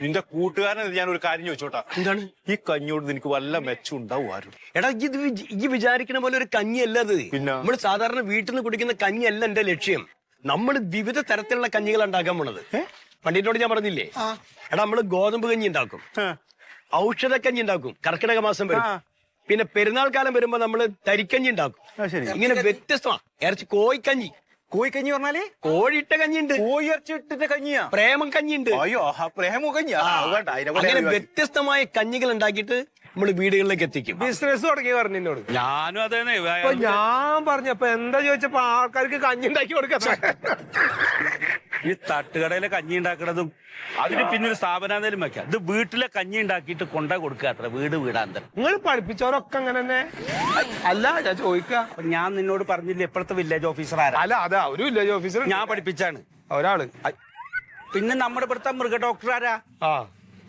നിന്റെ കൂട്ടുകാരനെ ഞാൻ ഒരു കാര്യം ചോദിച്ചോട്ടാ. എന്താണ് ഈ കഞ്ഞിയോട് നിനക്ക് വല്ല മെച്ചം ഉണ്ടാവും ആരും? എടാ ഈ വിചാരിക്കുന്ന പോലെ ഒരു കഞ്ഞിയല്ല അത്. പിന്നെ നമ്മൾ സാധാരണ വീട്ടിൽ നിന്ന് കുടിക്കുന്ന കഞ്ഞിയല്ല എന്റെ ലക്ഷ്യം. നമ്മൾ വിവിധ തരത്തിലുള്ള കഞ്ഞികൾ ഉണ്ടാക്കാൻ പോണത്. പണ്ടിട്ടോട് ഞാൻ പറഞ്ഞില്ലേ, എടാ നമ്മള് ഗോതമ്പ് കഞ്ഞി ഉണ്ടാക്കും, ഔഷധ കഞ്ഞി ഉണ്ടാക്കും, കർക്കിടക മാസം വരും, പിന്നെ പെരുന്നാൾ കാലം വരുമ്പോ നമ്മള് തരിക്കഞ്ഞി ഉണ്ടാക്കും. ഇങ്ങനെ വ്യത്യസ്തമാണ്. ഇറച്ചി കോഴിക്കഞ്ഞി. കോഴിക്കഞ്ഞി പറഞ്ഞാല് കോഴിയിട്ട കഞ്ഞിയുണ്ട്, കോഴി ഇറച്ചി ഇട്ടിട്ട് കഞ്ഞിയാ, പ്രേമം കഞ്ഞിയുണ്ട്. അയ്യോ പ്രേമ കഞ്ഞിയാ. അങ്ങനെ വ്യത്യസ്തമായ കഞ്ഞികൾ ഉണ്ടാക്കിയിട്ട് നമ്മള് വീടുകളിലേക്ക് എത്തിക്കും. ബിസിനസ് തുടങ്ങി പറഞ്ഞു എന്നോട്. ഞാനും അതേനെ. ഞാൻ പറഞ്ഞപ്പോ എന്താ ചോദിച്ചപ്പോ ആൾക്കാർക്ക് കഞ്ഞി ഉണ്ടാക്കി കൊടുക്കാം. ഈ തട്ടുകടയിലെ കഞ്ഞി ഉണ്ടാക്കണതും അതിന് പിന്നൊരു സ്ഥാപനം വെക്കാം. ഇത് വീട്ടിലെ കഞ്ഞി ഉണ്ടാക്കിയിട്ട് കൊണ്ടു കൊടുക്കുക. അത്ര വീടാന്തരം. നിങ്ങൾ പഠിപ്പിച്ചവരൊക്കെ അങ്ങനെ തന്നെ. അല്ല ഞാൻ ചോദിക്ക, ഞാൻ നിന്നോട് പറഞ്ഞില്ല ഇപ്പോഴത്തെ വില്ലേജ് ഓഫീസർ ആരാ? അല്ല അതാ ഒരു വില്ലേജ് ഓഫീസർ ഞാൻ പഠിപ്പിച്ചാണ് ഒരാള്. പിന്നെ നമ്മുടെ ഇവിടുത്തെ മൃഗ ഡോക്ടർ ആരാ?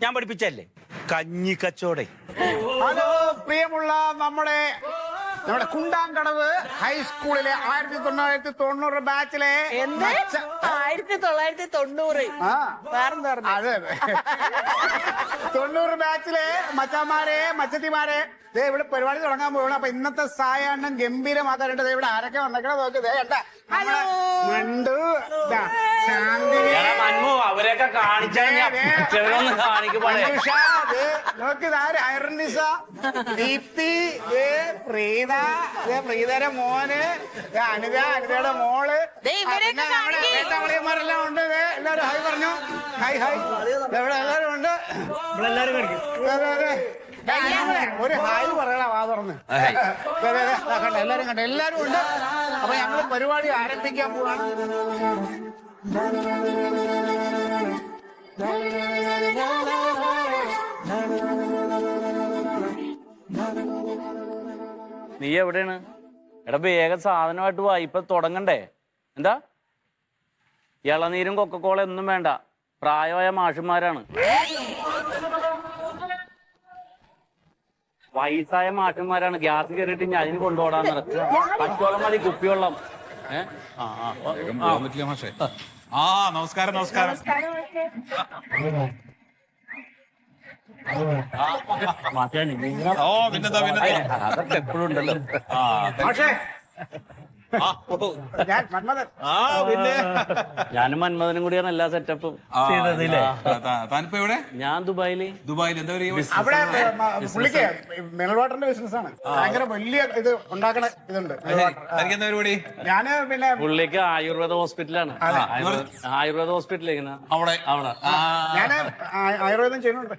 ഞാൻ പഠിപ്പിച്ചല്ലേ. കഞ്ഞി കച്ചോടെ. ഹലോ പ്രിയമുള്ള നമ്മുടെ കുണ്ടാങ്കടവ് ഹൈസ്കൂളിലെ 1990 ബാച്ചിലെ 1990 അതെ 90 ബാച്ചിലെ മച്ചാമാരെ മച്ചത്തിമാരെ, ഇവിടെ പരിപാടി തുടങ്ങാൻ പോകണം. അപ്പൊ ഇന്നത്തെ സായാഹ്നം ഗംഭീരമാക്കാറുണ്ട്. ഇവിടെ ആരൊക്കെ വന്നേക്കണ നോക്ക്. മണ്ടു, ശാന്തി, അവരെയൊക്കെ നോക്ക്, ഐറനിസ, ദീപ്തി, പ്രീത, പ്രീതയുടെ മോന്, അനിതയുടെ മോള്, വേട്ടാവളിയന്മാരെല്ലാം ഉണ്ട്. എല്ലാരും ഹായ് പറഞ്ഞു. Hi hi. ഇവിടെ എല്ലാരും ഉണ്ട്. ഒരു ഹായ് പറയണ വാ തുറന്ന്. എല്ലാരും കണ്ട, എല്ലാരും ഉണ്ട്. അപ്പൊ ഞങ്ങള് പരിപാടി ആരംഭിക്കാൻ പോവാണ്. നീ എവിടെയാണ്? എടാ വേഗം സാധനമായിട്ട് വാ, ഇപ്പൊ തുടങ്ങണ്ടേ? എന്താ ഇളനീരും കൊക്കക്കോള ഒന്നും വേണ്ട, പ്രായമായ മാഷന്മാരാണ്. വയസ്സായ മാഷന്മാരാണ്. ഗ്യാസ് കയറിയിട്ട് ഞാൻ അതിന് കൊണ്ടുപോടാൻ നടക്കുക. പച്ചവെള്ളം മതി, കുപ്പിവെള്ളം. നമസ്കാരം നമസ്കാരം. അതൊക്കെ എപ്പോഴും ഉണ്ടല്ലോ. ഞാനും മന്മഥനും കൂടിയാണ് എല്ലാ സെറ്റപ്പും ചെയ്തതില്ലേ. താനിപ്പോ എവിടെ? ഞാൻ ദുബായില്. എന്താ അവിടെ പുള്ളിക്ക് മിനറൽ വാട്ടറിന്റെ ബിസിനസ് ആണ്. ഭയങ്കര വലിയ ഇത് ഉണ്ടാക്കണ ഇതുണ്ട്. പരിപാടി? ഞാന് പിന്നെ പുള്ളിക്ക് ആയുർവേദ ഹോസ്പിറ്റലാണ്. ആയുർവേദ ഹോസ്പിറ്റലിൽ അവിടെ ഞാന് ആയുർവേദം ചെയ്യുന്നുണ്ട്.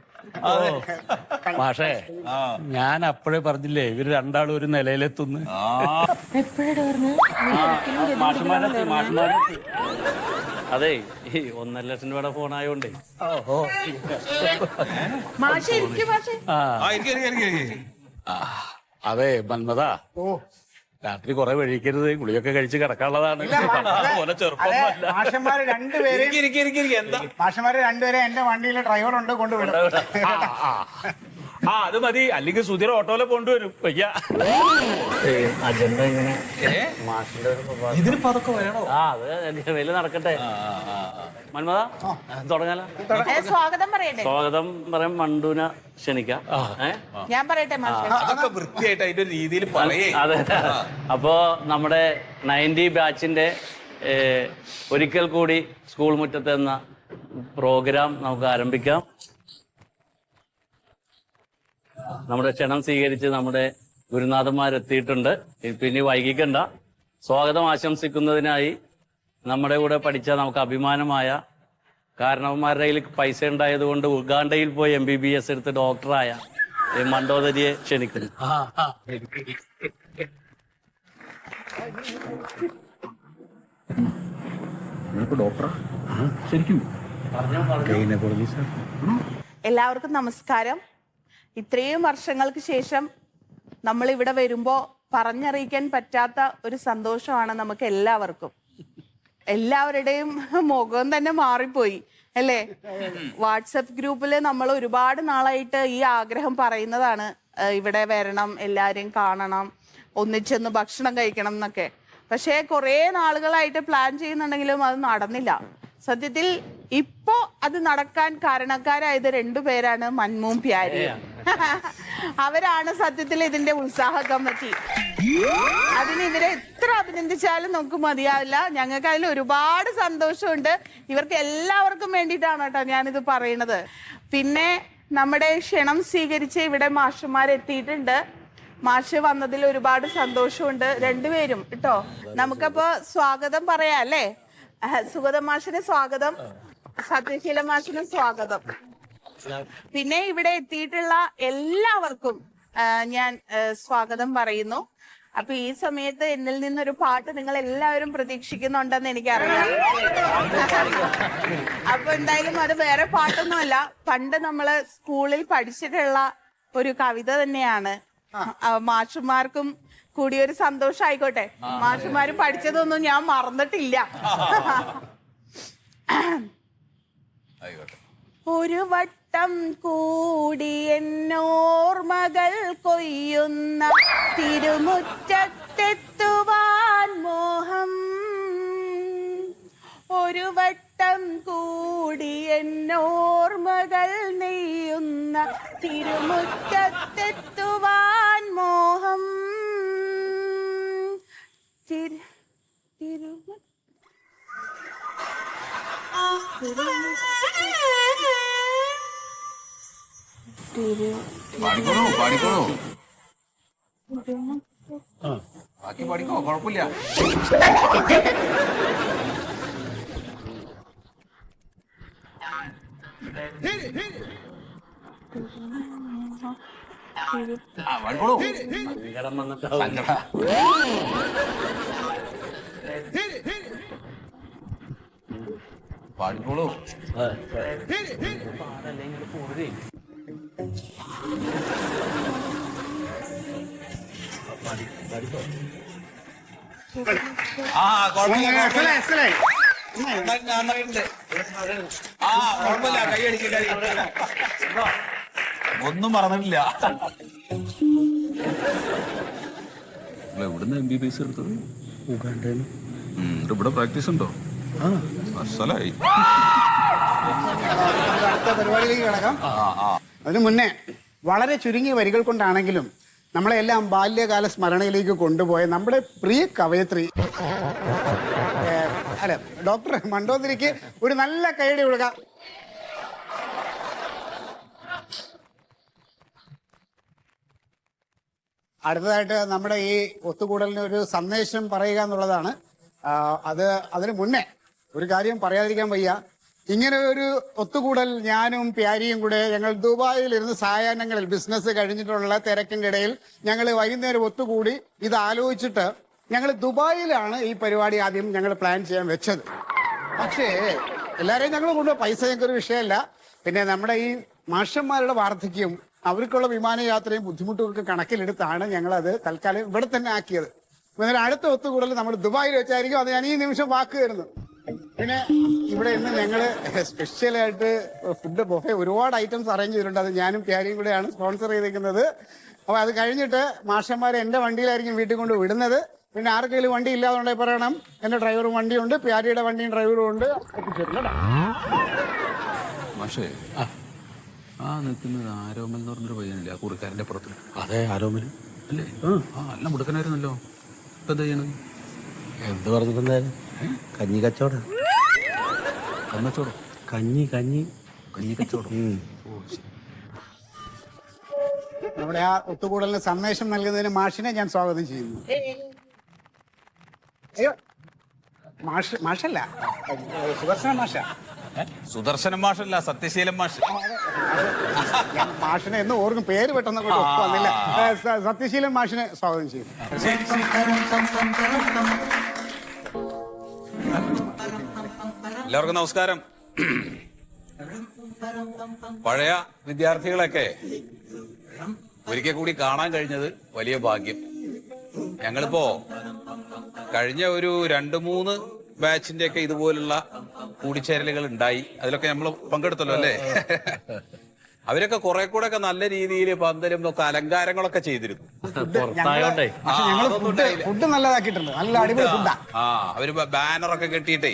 പക്ഷേ ഞാൻ അപ്പോഴേ പറഞ്ഞില്ലേ ഇവര് രണ്ടാളും ഒരു നിലയിലെത്തുന്നു. അതെ, ഈ 1.5 ലക്ഷം രൂപയുടെ ഫോണായോണ്ടേ. അതെ മന്മത, രാത്രി കുറെ വഴിക്കരുത്, ഗുളിയൊക്കെ കഴിച്ച് കിടക്കാനുള്ളതാണ്. മാഷന്മാര് രണ്ടുപേരെ എന്റെ വണ്ടിയിലെ ഡ്രൈവറുണ്ട്, കൊണ്ടുവിടും. അത് മതി, അല്ലെങ്കിൽ സുധീർ ഓട്ടോയിലെ കൊണ്ടുവരും. വയ്യ അജണ്ട ഇങ്ങനെ ഇതിനിപ്പോ അതൊക്കെ വേണോ? വില നടക്കട്ടെ. മന്മത തുടങ്ങാലോ. സ്വാഗതം പറയട്ടെ. സ്വാഗതം പറയാൻ മണ്ടുവിനെ ക്ഷണിക്കാം. ഞാൻ പറയട്ടെ. അതൊക്കെ വൃത്തിയായിട്ട് അതിന്റെ രീതിയിൽ പറയേ. അതെ. അപ്പോ നമ്മുടെ 90 ബാച്ചിന്റെ ഒരിക്കൽ കൂടി സ്കൂൾ മുറ്റത്ത് എന്ന പ്രോഗ്രാം നമുക്ക് ആരംഭിക്കാം. നമ്മുടെ ക്ഷണം സ്വീകരിച്ച് നമ്മുടെ ഗുരുനാഥന്മാരെത്തിയിട്ടുണ്ട്. പിന്നെ വൈകിക്കണ്ട. സ്വാഗതം ആശംസിക്കുന്നതിനായി നമ്മുടെ കൂടെ പഠിച്ച നമുക്ക് അഭിമാനമായ, കാരണവന്മാരുടെ കയ്യിൽ പൈസ ഉണ്ടായതുകൊണ്ട് ഉഗാണ്ടയിൽ പോയി MBBS എടുത്ത് ഡോക്ടറായ മണ്ടോദരിയെ ക്ഷണിക്കുന്നു. എല്ലാവർക്കും നമസ്കാരം. ഇത്രയും വർഷങ്ങൾക്ക് ശേഷം നമ്മൾ ഇവിടെ വരുമ്പോ പറഞ്ഞറിയിക്കാൻ പറ്റാത്ത ഒരു സന്തോഷമാണ് നമുക്ക് എല്ലാവർക്കും. എല്ലാവരുടെയും മുഖം തന്നെ മാറിപ്പോയി അല്ലേ? വാട്സപ്പ് ഗ്രൂപ്പില് നമ്മൾ ഒരുപാട് നാളായിട്ട് ഈ ആഗ്രഹം പറയുന്നതാണ്, ഇവിടെ വരണം, എല്ലാരെയും കാണണം, ഒന്നിച്ചൊന്ന് ഭക്ഷണം കഴിക്കണം എന്നൊക്കെ. പക്ഷേ കുറേ നാളുകളായിട്ട് പ്ലാൻ ചെയ്യുന്നുണ്ടെങ്കിലും അത് നടന്നില്ല. സത്യത്തിൽ ഇപ്പോ അത് നടക്കാൻ കാരണക്കാരായത് രണ്ടുപേരാണ്, മന്മും പ്യാരിയും. അവരാണ് സത്യത്തിൽ ഇതിന്റെ ഉത്സാഹ കമ്മിറ്റി. അതിന് ഇവരെ എത്ര അഭിനന്ദിച്ചാലും നമുക്ക് മതിയാവില്ല. ഞങ്ങൾക്ക് അതിൽ ഒരുപാട് സന്തോഷമുണ്ട്. ഇവർക്ക് എല്ലാവർക്കും വേണ്ടിയിട്ടാണ് കേട്ടോ ഞാനിത് പറയണത്. പിന്നെ നമ്മുടെ ക്ഷണം സ്വീകരിച്ച് ഇവിടെ മാഷുമാരെത്തിയിട്ടുണ്ട്. മാഷ് വന്നതിൽ ഒരുപാട് സന്തോഷമുണ്ട് രണ്ടുപേരും കേട്ടോ. നമുക്കപ്പോ സ്വാഗതം പറയാം അല്ലേ? സുഗതം മാഷിന് സ്വാഗതം, സത്യശീല മാഷിന് സ്വാഗതം. പിന്നെ ഇവിടെ എത്തിയിട്ടുള്ള എല്ലാവർക്കും ഞാൻ സ്വാഗതം പറയുന്നു. അപ്പൊ ഈ സമയത്ത് എന്നിൽ നിന്നൊരു പാട്ട് നിങ്ങൾ എല്ലാവരും പ്രതീക്ഷിക്കുന്നുണ്ടെന്ന് എനിക്കറിയാം. അപ്പൊ എന്തായാലും അത് വേറെ പാട്ടൊന്നുമല്ല, പണ്ട് നമ്മള് സ്കൂളിൽ പഠിച്ചിട്ടുള്ള ഒരു കവിത തന്നെയാണ്. മാഷുമാർക്കും കൂടി ഒരു സന്തോഷം ആയിക്കോട്ടെ. മാഷുമാര് പഠിച്ചതൊന്നും ഞാൻ മറന്നിട്ടില്ല. ഒരു വട്ടം കൂടി എന്നോർമകൾ കൊയ്യുന്ന തിരുമുറ്റത്തെത്തുവാൻ മോഹം. ഒരു വട്ടം കൂടി എന്നോർമകൾ നെയ്യുന്ന തിരുമുറ്റത്തെത്തുവാൻ മോഹം. പാടിക്കോളൂ പാടിക്കോളൂ, ബാക്കി പാടിക്കോ, കുഴപ്പമില്ല. പാടിക്കോളൂ. പാടിക്കോളൂ. ആ കുഴപ്പമില്ല, കൈയടിക്കില്ല, ഒന്നും മറന്നിട്ടില്ല. എവിടുന്ന് MBBS എടുത്തത്? ഇവിടെ പ്രാക്ടീസ് ഉണ്ടോ? അസലായി. അടുത്ത പരിപാടിയിലേക്ക് കിടക്കാം. അതിനു മുന്നേ വളരെ ചുരുങ്ങിയ വരികൾ കൊണ്ടാണെങ്കിലും നമ്മളെല്ലാം ബാല്യകാല സ്മരണയിലേക്ക് കൊണ്ടുപോയ നമ്മുടെ പ്രിയ കവയത്രി അല്ല ഡോക്ടർ മണ്ടോദരിക്ക് ഒരു നല്ല കൈയടി കൊടുക്കാം. അടുത്തതായിട്ട് നമ്മുടെ ഈ ഒത്തുകൂടലിന് ഒരു സന്ദേശം പറയുക എന്നുള്ളതാണ്. അതിനു മുന്നേ ഒരു കാര്യം പറയാതിരിക്കാൻ വയ്യ. ഇങ്ങനെ ഒരു ഒത്തുകൂടൽ ഞാനും പ്യാരിയും കൂടെ ഞങ്ങൾ ദുബായിലിരുന്ന് സായാഹ്നങ്ങളിൽ ബിസിനസ് കഴിഞ്ഞിട്ടുള്ള തിരക്കിന്റെ ഇടയിൽ ഞങ്ങൾ വൈകുന്നേരം ഒത്തുകൂടി ഇത് ആലോചിച്ചിട്ട് ഞങ്ങൾ ദുബായിലാണ് ഈ പരിപാടി ആദ്യം ഞങ്ങൾ പ്ലാൻ ചെയ്യാൻ വെച്ചത്. പക്ഷേ എല്ലാവരെയും ഞങ്ങൾ കൊണ്ടുപോയി പൈസ ഞങ്ങൾക്കൊരു വിഷയമല്ല. പിന്നെ നമ്മുടെ ഈ മാഷന്മാരുടെ വാർദ്ധക്യം, അവർക്കുള്ള വിമാനയാത്രയും ബുദ്ധിമുട്ടുമൊക്കെ കണക്കിലെടുത്താണ് ഞങ്ങളത് തൽക്കാലം ഇവിടെ തന്നെ ആക്കിയത്. പിന്നെ അടുത്ത ഒത്തുകൂടൽ നമ്മൾ ദുബായിൽ വെച്ചായിരിക്കും. അത് ഞാൻ ഈ നിമിഷം വാക്ക് തരുന്നു. പിന്നെ ഇവിടെ ഇന്ന് ഞങ്ങള് സ്പെഷ്യലായിട്ട് ഫുഡ് ബൊഫെ ഒരുപാട് ഐറ്റംസ് അറേഞ്ച് ചെയ്തിട്ടുണ്ട്. അത് ഞാനും പ്യാരിയും കൂടെയാണ് സ്പോൺസർ ചെയ്തിരിക്കുന്നത്. അപ്പൊ അത് കഴിഞ്ഞിട്ട് മാഷന്മാരെ എന്റെ വണ്ടിയിലായിരിക്കും വീട്ടിൽ കൊണ്ട് വിടുന്നത്. പിന്നെ ആർക്കെങ്കിലും വണ്ടി ഇല്ലാതുണ്ടെങ്കിൽ പറയണം. എന്റെ ഡ്രൈവറും വണ്ടിയുണ്ട്, പ്യാരിയുടെ വണ്ടിയും ഡ്രൈവറും ഉണ്ട്. പക്ഷേ ആ നിൽക്കുന്നത് ആരോമൽ എന്ന് പറഞ്ഞൊരു പയ്യനില്ല, ആ കുറിക്കാരന്റെ പുറത്ത്. അതെ, ആരോമൽ അല്ലേ? നല്ല മുടുക്കനായിരുന്നല്ലോ. ഇപ്പൊ എന്താ ചെയ്യണത്? എന്ത് പറഞ്ഞിട്ടുണ്ടായിരുന്നു? കഞ്ഞി കച്ചവടം. കന്നച്ചോടോ? കഞ്ഞി കച്ചവടം. നമ്മുടെ ആ ഒത്തുകൂടലിന് സന്ദേശം നൽകുന്നതിന് മാഷിനെ ഞാൻ സ്വാഗതം ചെയ്യുന്നു. അയ്യോ മാഷല്ല, സുദർശന മാഷ. സുദർശനം മാഷല്ല, സത്യശീലൻ മാഷ്. ഞാൻ മാഷിനെ എന്ന് ഓർക്കും, പേര് പെട്ടെന്ന് വന്നില്ല. സത്യശീലൻ മാഷിനെ സ്വാഗതം ചെയ്യുന്നു. എല്ലാവർക്കും നമസ്കാരം. പഴയ വിദ്യാർത്ഥികളൊക്കെ ഒരിക്കൽ കൂടി കാണാൻ കഴിഞ്ഞത് വലിയ ഭാഗ്യം. ഞങ്ങളിപ്പോ കഴിഞ്ഞ ഒരു 2-3 ബാച്ചിന്റെ ഒക്കെ ഇതുപോലുള്ള കൂടിച്ചേരലുകൾ ഉണ്ടായി. അതിലൊക്കെ നമ്മൾ പങ്കെടുത്തല്ലോ അല്ലേ? അവരൊക്കെ കുറെ കൂടെ ഒക്കെ നല്ല രീതിയിൽ പന്തലും ഒക്കെ അലങ്കാരങ്ങളൊക്കെ ചെയ്തിരുന്നു. ഫുഡ് നല്ലതാക്കിയിട്ടുണ്ട്, നല്ല അടിപൊളി ഫുഡാ. അവര് ബാനറൊക്കെ കെട്ടിയിട്ടേ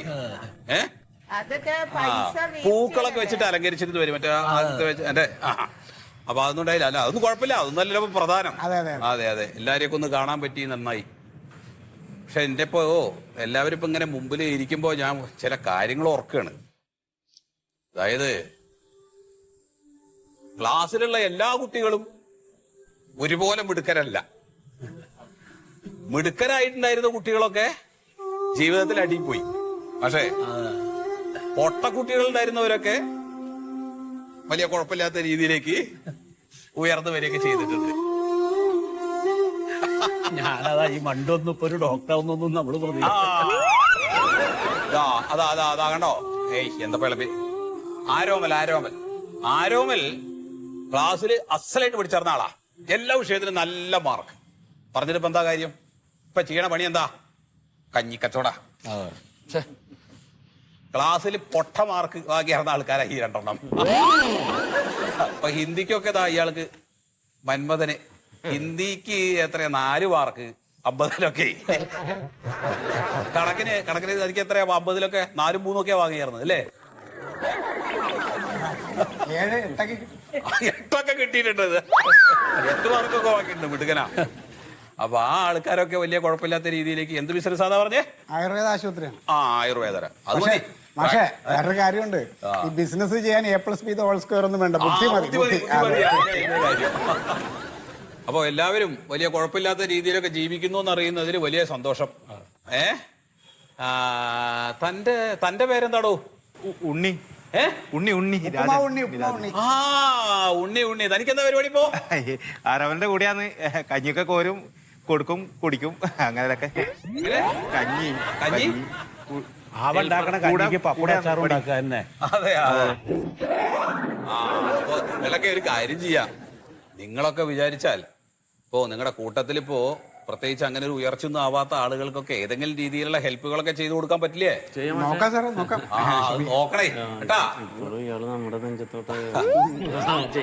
അതൊക്കെ ആ, പൈസ പൂക്കളൊക്കെ വെച്ചിട്ട് അലങ്കരിച്ചിട്ട് വരും മറ്റേ ആദ്യത്തെ വെച്ച് എന്റെ അപ്പൊ അതൊന്നും ഉണ്ടായില്ല. അല്ല അതൊന്നും കുഴപ്പമില്ല, അതൊന്നല്ലല്ലോ ഇപ്പൊ പ്രധാനം. അതെ അതെ അതെ അതെ, എല്ലാരെയൊക്കെ ഒന്ന് കാണാൻ പറ്റി, നന്നായി. പക്ഷെ എന്റെ ഇപ്പോ എല്ലാവരും ഇപ്പൊ ഇങ്ങനെ മുമ്പിൽ ഇരിക്കുമ്പോ ഞാൻ ചില കാര്യങ്ങൾ ഓർക്കുകയാണ്. അതായത് ക്ലാസ്സിലുള്ള എല്ലാ കുട്ടികളും ഒരുപോലെ മിടുക്കരല്ല. മിടുക്കരായിട്ടുണ്ടായിരുന്ന കുട്ടികളൊക്കെ ജീവിതത്തിൽ അടിപ്പോയി. പക്ഷേ പൊട്ട കുട്ടികളുണ്ടായിരുന്നവരൊക്കെ വലിയ കുഴപ്പമില്ലാത്ത രീതിയിലേക്ക് ഉയർന്നു വരികയൊക്കെ ചെയ്തിട്ടുണ്ട്. ഞാനതാ ഈ മണ്ടൊന്നും ഇപ്പൊ ഒരു ഡോക്ടറാവുന്നൊന്നും നമ്മള് അതാ കണ്ടോ? ഏയ് എന്താ പേളപ്പി, ആരോമൽ ക്ലാസ്സിൽ അസലായിട്ട് പഠിച്ചിരുന്ന ആളാ. എല്ലാ വിഷയത്തിലും നല്ല മാർക്ക്. പറഞ്ഞിട്ട് ഇപ്പൊ എന്താ കാര്യം? ഇപ്പൊ ചെയ്യണ പണി എന്താ? കഞ്ഞിക്കച്ചവട. ക്ലാസ്സിൽ പൊട്ട മാർക്ക് വാങ്ങിയിരുന്ന ആൾക്കാരാ ഈ രണ്ടെണ്ണം. അപ്പൊ ഹിന്ദിക്കൊക്കെ ഇയാൾക്ക് മന്മഥന് ഹിന്ദിക്ക് എത്രയാ 4 മാർക്ക് 50-ലൊക്കെ. കണക്കിന് എനിക്ക് എത്രയാ 50-ലൊക്കെ 4, 3 വാങ്ങിയായിരുന്നത് അല്ലേ? 7, 8 കിട്ടിയിട്ടുണ്ട്. 8 മാർക്കൊക്കെ വാങ്ങിയിട്ടുണ്ട്, മിടുക്കനാ. അപ്പൊ ആ ആൾക്കാരൊക്കെ വലിയ കുഴപ്പമില്ലാത്ത രീതിയിലേക്ക് എന്ത് ബിസിനസ് ആണെന്ന് പറഞ്ഞേ? ആയുർവേദ ആശുപത്രിയാണ്. ആയുർവേദ. അത് മതി. പക്ഷേ വേറൊരു കാര്യമുണ്ട്, ഈ ബിസിനസ് ചെയ്യാൻ A+B² ഒന്നും വേണ്ട, ബുദ്ധി മതി. അപ്പൊ എല്ലാവരും വലിയ കുഴപ്പമില്ലാത്ത രീതിയിലൊക്കെ ജീവിക്കുന്നു എന്നറിയുന്നതിൽ വലിയ സന്തോഷം. തന്റെ പേരെന്താടോ? ഉണ്ണി. ഉണ്ണി ഉണ്ണി. തനിക്കെന്താ പരിപാടി ഇപ്പോ? ആരവന്റെ കൂടെയാന്ന് കഞ്ഞിയൊക്കെ കോരും, കൊടുക്കും, കുടിക്കും, അങ്ങനെയൊക്കെ. കഞ്ഞി അതെ. അപ്പൊ നിങ്ങളൊക്കെ ഒരു കാര്യം ചെയ്യാം. നിങ്ങളൊക്കെ വിചാരിച്ചാൽ ഇപ്പോ നിങ്ങളുടെ കൂട്ടത്തിൽ ഇപ്പോ പ്രത്യേകിച്ച് അങ്ങനെ ഒരു ഉയർച്ചയൊന്നും ആവാത്ത ആളുകൾക്കൊക്കെ ഏതെങ്കിലും രീതിയിലുള്ള ഹെൽപ്പുകളൊക്കെ ചെയ്തു കൊടുക്കാൻ പറ്റില്ലേ? നോക്കാം സാറേ, നോക്കാം. അത് നോക്കണേ കേട്ടാ.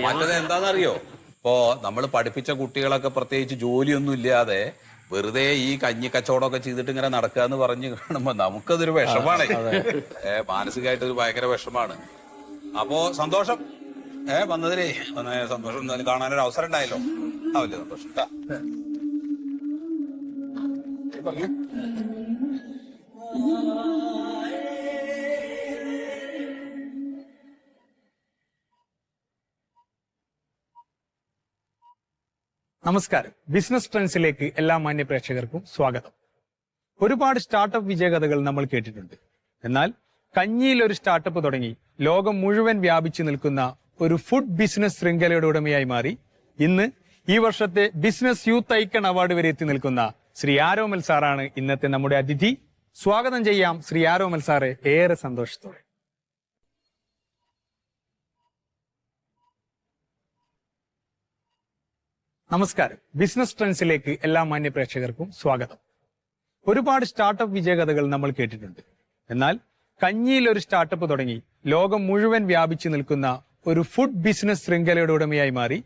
മറ്റത് എന്താണെന്നറിയോ? ഇപ്പോ നമ്മൾ പഠിപ്പിച്ച കുട്ടികളൊക്കെ പ്രത്യേകിച്ച് ജോലിയൊന്നും ഇല്ലാതെ വെറുതെ ഈ കഞ്ഞി കച്ചവടമൊക്കെ ചെയ്തിട്ട് ഇങ്ങനെ നടക്കുക എന്ന് പറഞ്ഞു കാണുമ്പോ നമുക്കതൊരു വിഷമാണ്. മാനസികമായിട്ട് ഒരു ഭയങ്കര വിഷമാണ്. അപ്പോ സന്തോഷം വന്നതിലേ സന്തോഷം. എന്തായാലും കാണാനൊരു അവസരം ഉണ്ടായല്ലോ. വലിയ സന്തോഷം. നമസ്കാരം. ബിസിനസ് ട്രെൻഡ്സിലേക്ക് എല്ലാ മാന്യ പ്രേക്ഷകർക്കും സ്വാഗതം. ഒരുപാട് സ്റ്റാർട്ടപ്പ് വിജയകഥകൾ നമ്മൾ കേട്ടിട്ടുണ്ട്. എന്നാൽ കഞ്ഞിയിൽ ഒരു സ്റ്റാർട്ടപ്പ് തുടങ്ങി ലോകം മുഴുവൻ വ്യാപിച്ചു നിൽക്കുന്ന ഒരു ഫുഡ് ബിസിനസ് ശൃംഖലയുടെ ഉടമയായി മാറി ഇന്ന് ഈ വർഷത്തെ ബിസിനസ് യൂത്ത് ഐക്കൺ അവാർഡ് വരെ എത്തി നിൽക്കുന്ന ശ്രീ ആരോമൽ സാറാണ് ഇന്നത്തെ നമ്മുടെ അതിഥി. സ്വാഗതം ചെയ്യാം ശ്രീ ആരോമൽ സാറെ, ഏറെ സന്തോഷത്തോടെ. നമസ്കാരം. ബിസിനസ് ട്രെൻഡ്സിലേക്ക് എല്ലാ മാന്യ പ്രേക്ഷകർക്കും സ്വാഗതം. ഒരുപാട് സ്റ്റാർട്ടപ്പ് വിജയകഥകൾ നമ്മൾ കേട്ടിട്ടുണ്ട്. എന്നാൽ കഞ്ഞിയിൽ ഒരു സ്റ്റാർട്ടപ്പ് തുടങ്ങി ലോകം മുഴുവൻ വ്യാപിച്ചു നിൽക്കുന്ന ഒരു ഫുഡ് ബിസിനസ് ശൃംഖലയുടെ ഉടമയായി മാറി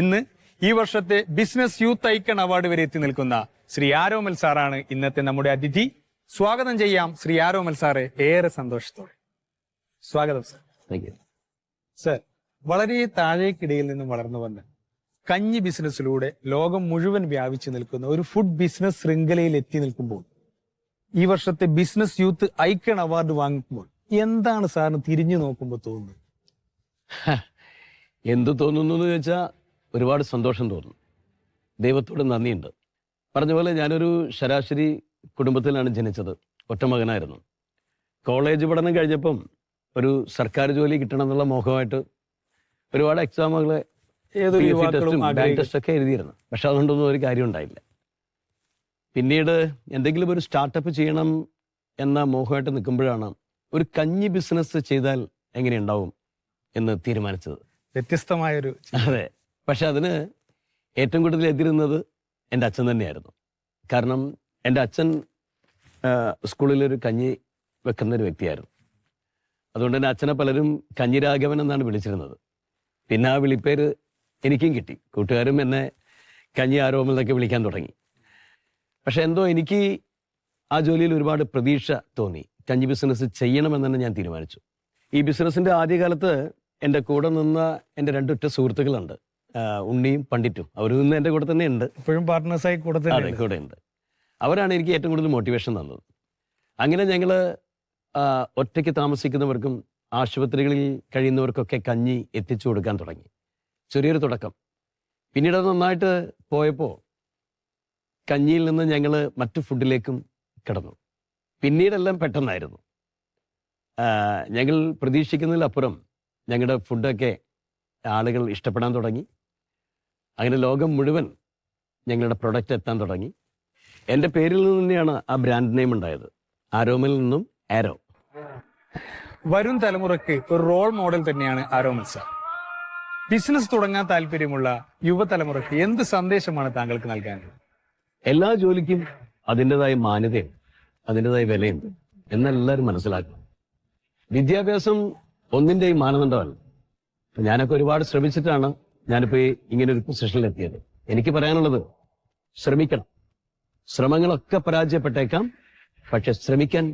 ഇന്ന് ഈ വർഷത്തെ ബിസിനസ് യൂത്ത് ഐക്കൺ അവാർഡ് വരെ എത്തി നിൽക്കുന്ന ശ്രീ ആരോമൽ സാറാണ് ഇന്നത്തെ നമ്മുടെ അതിഥി. സ്വാഗതം ചെയ്യാം ശ്രീ ആരോമൽ സാറെ, ഏറെ സന്തോഷത്തോടെ. സ്വാഗതം സർ. സർ, വളരെ താഴേക്കിടയിൽ നിന്നും വളർന്നു വന്ന് കഞ്ഞി ബിസിനസ്സിലൂടെ ലോകം മുഴുവൻ വ്യാപിച്ചു നിൽക്കുന്ന ഒരു ഫുഡ് ബിസിനസ് ശൃംഖലയിൽ എത്തി നിൽക്കുമ്പോൾ ഈ വർഷത്തെ ബിസിനസ് യൂത്ത് ഐക്കൺ അവാർഡ് വാങ്ങിക്കുമ്പോൾ എന്താണ് സാറിന് തിരിഞ്ഞു നോക്കുമ്പോൾ തോന്നുന്നത്? എന്ത് തോന്നുന്നു എന്ന് ചോദിച്ചാൽ ഒരുപാട് സന്തോഷം തോന്നുന്നു. ദൈവത്തോട് നന്ദിയുണ്ട്. പറഞ്ഞ പോലെ ഞാനൊരു ശരാശരി കുടുംബത്തിലാണ് ജനിച്ചത്. ഒറ്റ മകനായിരുന്നു. കോളേജ് പഠനം കഴിഞ്ഞപ്പം ഒരു സർക്കാർ ജോലി കിട്ടണം എന്നുള്ള മോഹമായിട്ട് ഒരുപാട് എക്സാമുകളെ ടെസ്റ്റൊക്കെ എഴുതിയിരുന്നു. പക്ഷെ അതുകൊണ്ടൊന്നും ഒരു കാര്യം ഉണ്ടായില്ല. പിന്നീട് എന്തെങ്കിലും ഒരു സ്റ്റാർട്ടപ്പ് ചെയ്യണം എന്ന മോഹമായിട്ട് നിൽക്കുമ്പോഴാണ് ഒരു കഞ്ഞി ബിസിനസ് ചെയ്താൽ എങ്ങനെയുണ്ടാവും എന്ന് തീരുമാനിച്ചത്. വ്യത്യസ്തമായൊരു. അതെ. പക്ഷെ അതിന് ഏറ്റവും കൂടുതൽ എതിരുന്നത് എൻ്റെ അച്ഛൻ തന്നെയായിരുന്നു. കാരണം എൻ്റെ അച്ഛൻ സ്കൂളിലൊരു കഞ്ഞി വെക്കുന്നൊരു വ്യക്തിയായിരുന്നു. അതുകൊണ്ട് തന്നെ അച്ഛനെ പലരും കഞ്ഞിരാഘവൻ എന്നാണ് വിളിച്ചിരുന്നത്. പിന്നെ ആ വിളിപ്പേര് എനിക്കും കിട്ടി. കൂട്ടുകാരും എന്നെ കഞ്ഞി ആരോമൽ എന്നൊക്കെ വിളിക്കാൻ തുടങ്ങി. പക്ഷെ എന്തോ എനിക്ക് ആ ജോലിയിൽ ഒരുപാട് പ്രതീക്ഷ തോന്നി. കഞ്ഞി ബിസിനസ് ചെയ്യണമെന്ന് തന്നെ ഞാൻ തീരുമാനിച്ചു. ഈ ബിസിനസിന്റെ ആദ്യകാലത്ത് എൻ്റെ കൂടെ നിന്ന എൻ്റെ 2 ഉറ്റ സുഹൃത്തുക്കളുണ്ട്, ഉണ്ണിയും പണ്ഡിറ്റും. അവർ നിന്ന് എൻ്റെ കൂടെ തന്നെ ഉണ്ട്. ഇപ്പോഴും പാർട്ട്നേഴ്സായി കൂടെ അതെ, തന്നെ കൂടെ ഉണ്ട്. അവരാണ് എനിക്ക് ഏറ്റവും കൂടുതൽ മോട്ടിവേഷൻ തന്നത്. അങ്ങനെ ഞങ്ങൾ ഒറ്റയ്ക്ക് താമസിക്കുന്നവർക്കും ആശുപത്രികളിൽ കഴിയുന്നവർക്കൊക്കെ കഞ്ഞി എത്തിച്ചു കൊടുക്കാൻ തുടങ്ങി. ചെറിയൊരു തുടക്കം. പിന്നീട് അത് നന്നായിട്ട് പോയപ്പോൾ കഞ്ഞിയിൽ നിന്ന് ഞങ്ങൾ മറ്റു ഫുഡിലേക്കും കിടന്നു. പിന്നീടെല്ലാം പെട്ടെന്നായിരുന്നു. ഞങ്ങൾ പ്രതീക്ഷിക്കുന്നതിലപ്പുറം ഞങ്ങളുടെ ഫുഡൊക്കെ ആളുകൾ ഇഷ്ടപ്പെടാൻ തുടങ്ങി. അങ്ങനെ ലോകം മുഴുവൻ ഞങ്ങളുടെ പ്രൊഡക്റ്റ് എത്താൻ തുടങ്ങി. എൻ്റെ പേരിൽ നിന്ന് തന്നെയാണ് ആ ബ്രാൻഡ് നെയിം ഉണ്ടായത്. ആരോമിൽ നിന്നും ആരോ. വരും തലമുറയ്ക്ക് ഒരു റോൾ മോഡൽ തന്നെയാണ് ആരോമൽ സാർ. ബിസിനസ് തുടങ്ങാൻ താല്പര്യമുള്ള യുവതലമുറയ്ക്ക് എന്ത് സന്ദേശമാണ് താങ്കൾക്ക് നൽകാനുള്ളത്? എല്ലാ ജോലിക്കും അതിൻ്റെതായ മാന്യതയുണ്ട്, അതിൻ്റെതായ വിലയുണ്ട് എന്നെല്ലാവരും മനസ്സിലാക്കണം. വിദ്യാഭ്യാസം ഒന്നിൻ്റെയും മാനദണ്ഡമല്ല. ഞാനൊക്കെ ഒരുപാട് ശ്രമിച്ചിട്ടാണ് ഞാനിപ്പോൾ ഇങ്ങനൊരു പൊസിഷനിൽ എത്തിയത്. എനിക്ക് പറയാനുള്ളത്, ശ്രമിക്കണം. ശ്രമങ്ങളൊക്കെ പരാജയപ്പെട്ടേക്കാം, പക്ഷെ ശ്രമിക്കാൻ